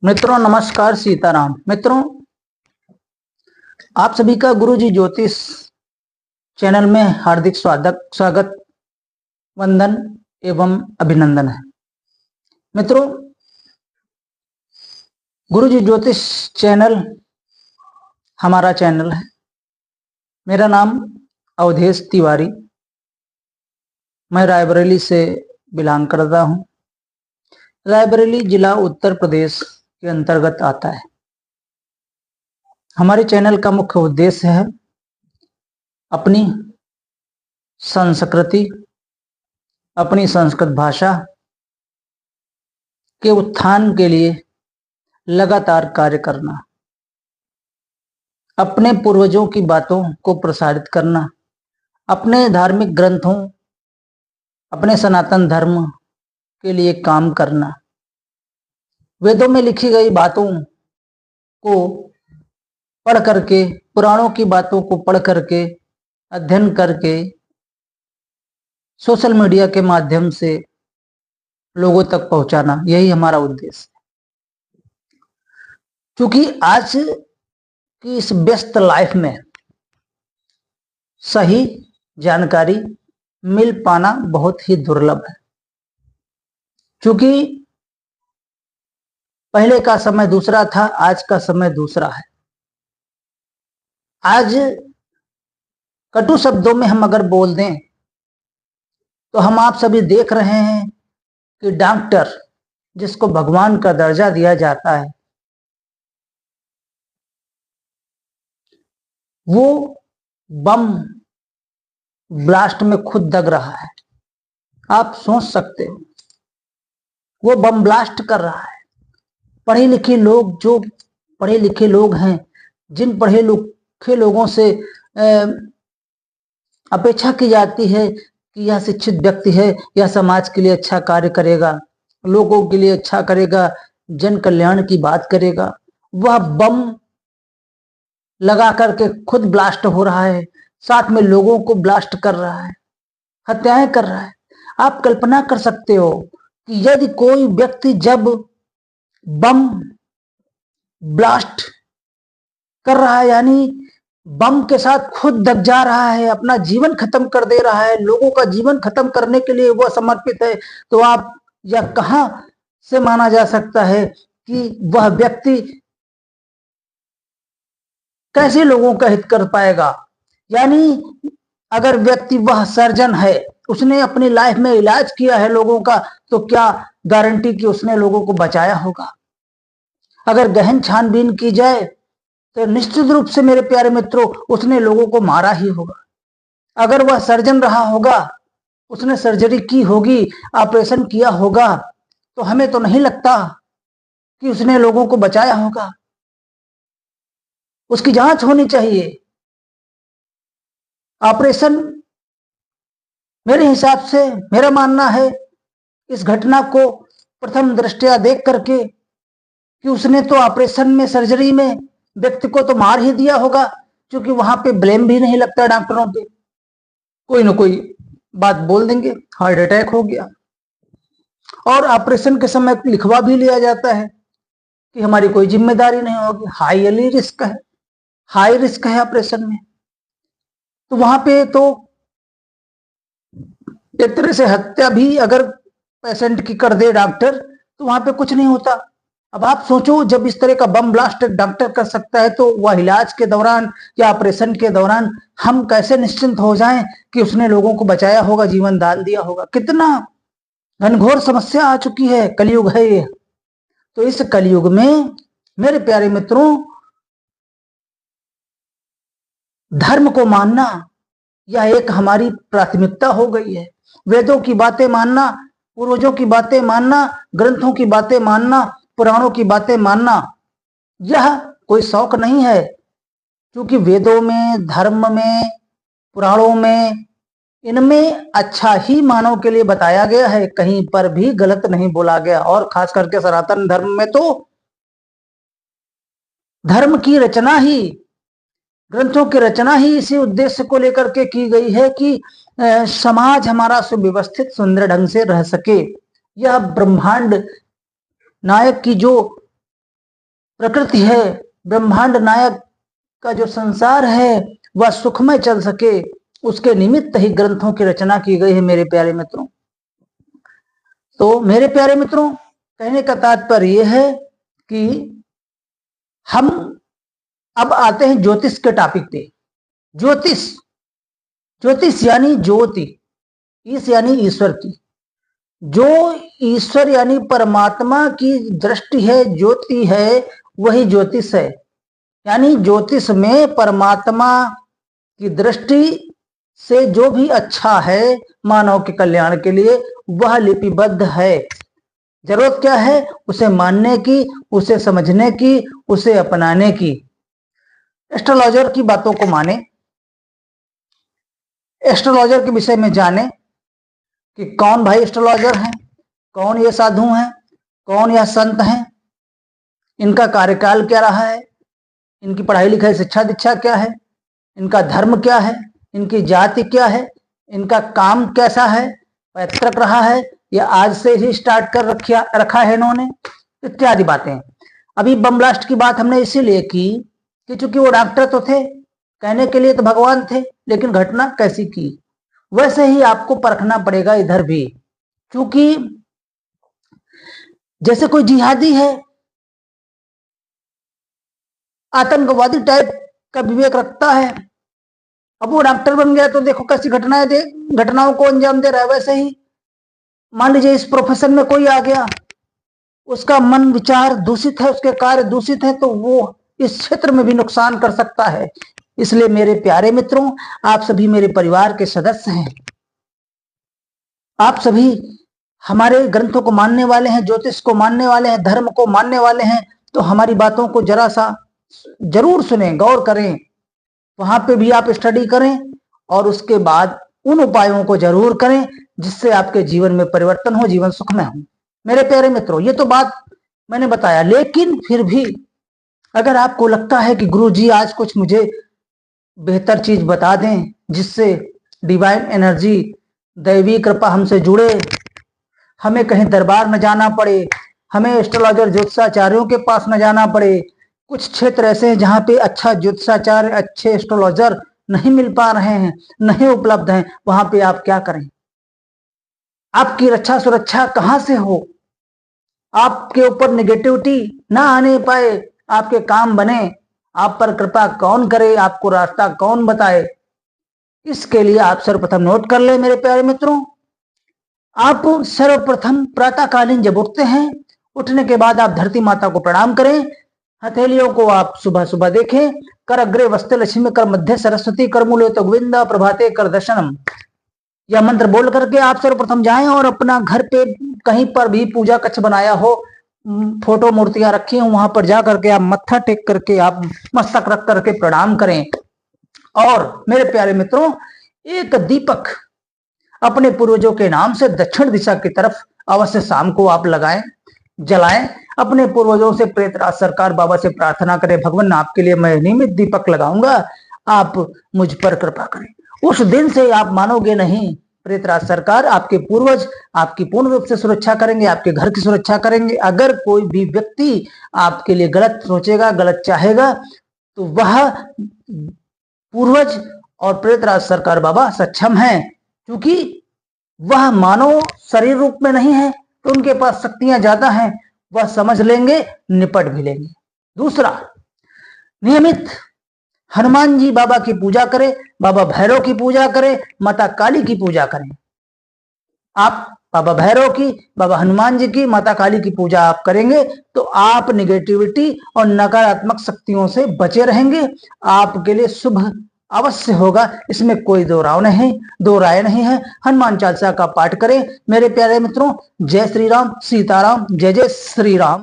मित्रों नमस्कार, सीताराम। मित्रों, आप सभी का गुरुजी ज्योतिष चैनल में हार्दिक स्वागत, वंदन एवं अभिनंदन है। मित्रों, गुरुजी ज्योतिष चैनल हमारा चैनल है। मेरा नाम अवधेश तिवारी, मैं रायबरेली से बिलोंग करता हूँ। रायबरेली जिला उत्तर प्रदेश के अंतर्गत आता है। हमारे चैनल का मुख्य उद्देश्य है अपनी संस्कृति, अपनी संस्कृत भाषा के उत्थान के लिए लगातार कार्य करना, अपने पूर्वजों की बातों को प्रसारित करना, अपने धार्मिक ग्रंथों, अपने सनातन धर्म के लिए काम करना, वेदों में लिखी गई बातों को पढ़ करके, पुराणों की बातों को पढ़ करके, अध्ययन करके सोशल मीडिया के माध्यम से लोगों तक पहुंचाना, यही हमारा उद्देश्य है। क्योंकि आज की इस व्यस्त लाइफ में सही जानकारी मिल पाना बहुत ही दुर्लभ है। क्योंकि पहले का समय दूसरा था, आज का समय दूसरा है। आज कटु शब्दों में हम अगर बोल दें तो हम आप सभी देख रहे हैं कि डॉक्टर, जिसको भगवान का दर्जा दिया जाता है, वो बम ब्लास्ट में खुद दग रहा है। आप सोच सकते हो, वो बम ब्लास्ट कर रहा है। पढ़े लिखे लोग, जो पढ़े लिखे लोग हैं, जिन पढ़े लिखे लोगों से अपेक्षा की जाती है कि यह शिक्षित व्यक्ति है, यह समाज के लिए अच्छा कार्य करेगा, लोगों के लिए अच्छा करेगा, जन कल्याण की बात करेगा, वह बम लगा करके खुद ब्लास्ट हो रहा है, साथ में लोगों को ब्लास्ट कर रहा है, हत्याएं कर रहा है। आप कल्पना कर सकते हो कि यदि कोई व्यक्ति जब बम ब्लास्ट कर रहा है, यानी बम के साथ खुद दब जा रहा है, अपना जीवन खत्म कर दे रहा है, लोगों का जीवन खत्म करने के लिए वह समर्पित है, तो आप यह कहां से माना जा सकता है कि वह व्यक्ति कैसे लोगों का हित कर पाएगा। यानी अगर व्यक्ति वह सर्जन है, उसने अपनी लाइफ में इलाज किया है लोगों का, तो क्या गारंटी कि उसने लोगों को बचाया होगा। अगर गहन छानबीन की जाए तो निश्चित रूप से मेरे प्यारे मित्रों, उसने लोगों को मारा ही होगा। अगर वह सर्जन रहा होगा, उसने सर्जरी की होगी, ऑपरेशन किया होगा, तो हमें तो नहीं लगता कि उसने लोगों को बचाया होगा। उसकी जांच होनी चाहिए। ऑपरेशन, मेरे हिसाब से, मेरा मानना है इस घटना को प्रथम दृष्टया देख करके कि उसने तो ऑपरेशन में, सर्जरी में व्यक्ति को तो मार ही दिया होगा, क्योंकि वहां पे ब्लेम भी नहीं लगता डॉक्टरों पे। कोई ना कोई बात बोल देंगे, हार्ट अटैक हो गया, और ऑपरेशन के समय लिखवा भी लिया जाता है कि हमारी कोई जिम्मेदारी नहीं होगी, हाईली रिस्क है, हाई रिस्क है ऑपरेशन में। तो वहां पे तो एक तरह से हत्या भी अगर पेशेंट की कर दे डॉक्टर, तो वहां पे कुछ नहीं होता। अब आप सोचो, जब इस तरह का बम ब्लास्ट डॉक्टर कर सकता है, तो वह इलाज के दौरान या ऑपरेशन के दौरान हम कैसे निश्चिंत हो जाएं कि उसने लोगों को बचाया होगा, जीवन दान दिया होगा। कितना घनघोर समस्या आ चुकी है, कलयुग है ये। तो इस कलयुग में मेरे प्यारे मित्रों, धर्म को मानना यह एक हमारी प्राथमिकता हो गई है। वेदों की बातें मानना, पूर्वजों की बातें मानना, ग्रंथों की बातें मानना, पुराणों की बातें मानना, यह कोई शौक नहीं है। क्योंकि वेदों में, धर्म में, पुराणों में, इनमें अच्छा ही मानव के लिए बताया गया है, कहीं पर भी गलत नहीं बोला गया। और खास करके सनातन धर्म में तो धर्म की रचना ही, ग्रंथों की रचना ही इसी उद्देश्य को लेकर के की गई है कि समाज हमारा सुव्यवस्थित, सुंदर ढंग से रह सके। यह ब्रह्मांड नायक की जो प्रकृति है, ब्रह्मांड नायक का जो संसार है वह सुखमय चल सके, उसके निमित्त ही ग्रंथों की रचना की गई है मेरे प्यारे मित्रों। तो मेरे प्यारे मित्रों, कहने का तात्पर्य यह है कि हम अब आते हैं ज्योतिष के टॉपिक पे। ज्योतिष, ज्योतिष यानी ज्योति, इस यानी ईश्वर की, जो ईश्वर यानी परमात्मा की दृष्टि है, ज्योति है, वही ज्योतिष है। यानी ज्योतिष में परमात्मा की दृष्टि से जो भी अच्छा है मानव के कल्याण के लिए वह लिपिबद्ध है। जरूरत क्या है? उसे मानने की, उसे समझने की, उसे अपनाने की। एस्ट्रोलॉजर की बातों को माने, एस्ट्रोलॉजर के विषय में जाने कि कौन भाई एस्ट्रोलॉजर हैं, कौन ये साधु हैं, कौन यह संत हैं, इनका कार्यकाल क्या रहा है, इनकी पढ़ाई लिखाई शिक्षा दीक्षा क्या है, इनका धर्म क्या है, इनकी जाति क्या है, इनका काम कैसा है, पैतृक रहा है या आज से ही स्टार्ट कर रखा है इन्होंने, इत्यादि बातें। अभी बम ब्लास्ट की बात हमने इसीलिए की कि चूंकि वो डॉक्टर तो थे, कहने के लिए तो भगवान थे, लेकिन घटना कैसी की, वैसे ही आपको परखना पड़ेगा इधर भी। क्योंकि जैसे कोई जिहादी है, आतंकवादी टाइप का विवेक रखता है, अब वो डॉक्टर बन गया तो देखो कैसी घटनाओं को अंजाम दे रहा है। वैसे ही मान लीजिए इस प्रोफेशन में कोई आ गया, उसका मन विचार दूषित है, उसके कार्य दूषित है, तो वो इस क्षेत्र में भी नुकसान कर सकता है। इसलिए मेरे प्यारे मित्रों, आप सभी मेरे परिवार के सदस्य हैं, आप सभी हमारे ग्रंथों को मानने वाले हैं, ज्योतिष को मानने वाले हैं, धर्म को मानने वाले हैं, तो हमारी बातों को जरा सा जरूर सुने, गौर करें, वहां पे भी आप स्टडी करें और उसके बाद उन उपायों को जरूर करें जिससे आपके जीवन में परिवर्तन हो, जीवन सुखमय हो। मेरे प्यारे मित्रों, ये तो बात मैंने बताया, लेकिन फिर भी अगर आपको लगता है कि गुरुजी आज कुछ मुझे बेहतर चीज बता दें जिससे डिवाइन एनर्जी, दैवी कृपा हमसे जुड़े, हमें कहीं दरबार न जाना पड़े, हमें एस्ट्रोलॉजर ज्योतिषाचार्यों के पास न जाना पड़े। कुछ क्षेत्र ऐसे हैं जहां पे अच्छा ज्योतिषाचार्य, अच्छे एस्ट्रोलॉजर नहीं मिल पा रहे हैं, नहीं उपलब्ध हैं, वहां पे आप क्या करें? आपकी रक्षा सुरक्षा कहां से हो? आपके ऊपर नेगेटिविटी ना आने पाए, आपके काम बने, आप पर कृपा कौन करे, आपको रास्ता कौन बताए? इसके लिए आप सर्वप्रथम नोट कर ले मेरे प्यारे मित्रों, आप सर्वप्रथम प्रातःकालीन जब उठते हैं, उठने के बाद आप धरती माता को प्रणाम करें, हथेलियों को आप सुबह सुबह देखें, कर अग्रे वस्ते लक्ष्मी, कर मध्य सरस्वती, कर मूले तो गोविंदा, प्रभाते कर दर्शनम, यह मंत्र बोल करके आप सर्वप्रथम जाएं और अपना घर पे कहीं पर भी पूजा कक्ष बनाया हो, फोटो मूर्तियां रखी हो, वहां पर जा करके आप मत्था टेक करके आप मस्तक रख करके प्रणाम करें। और मेरे प्यारे मित्रों, एक दीपक अपने पूर्वजों के नाम से दक्षिण दिशा की तरफ अवश्य शाम को आप लगाएं, जलाएं। अपने पूर्वजों से प्रेतराज सरकार बाबा से प्रार्थना करें, भगवान आपके लिए मैं नियमित दीपक लगाऊंगा, आप मुझ पर कृपा करें। उस दिन से आप मानोगे नहीं, प्रेतराज सरकार आपके पूर्वज आपकी पूर्ण रूप से सुरक्षा करेंगे, आपके घर की सुरक्षा करेंगे। अगर कोई भी व्यक्ति आपके लिए गलत सोचेगा, गलत चाहेगा, तो वह पूर्वज और प्रेतराज सरकार बाबा सक्षम हैं, क्योंकि वह मानव शरीर रूप में नहीं है, तो उनके पास शक्तियां ज्यादा हैं, वह समझ लेंगे, निपट भी लेंगे। दूसरा, नियमित हनुमान जी बाबा की पूजा करें, बाबा भैरव की पूजा करें, माता काली की पूजा करें। आप बाबा भैरव की, बाबा हनुमान जी की, माता काली की पूजा आप करेंगे तो आप निगेटिविटी और नकारात्मक शक्तियों से बचे रहेंगे, आपके लिए शुभ अवश्य होगा, इसमें कोई दो राय नहीं है। हनुमान चालीसा का पाठ करें मेरे प्यारे मित्रों। जय श्री राम, सीताराम, जय जय श्री राम।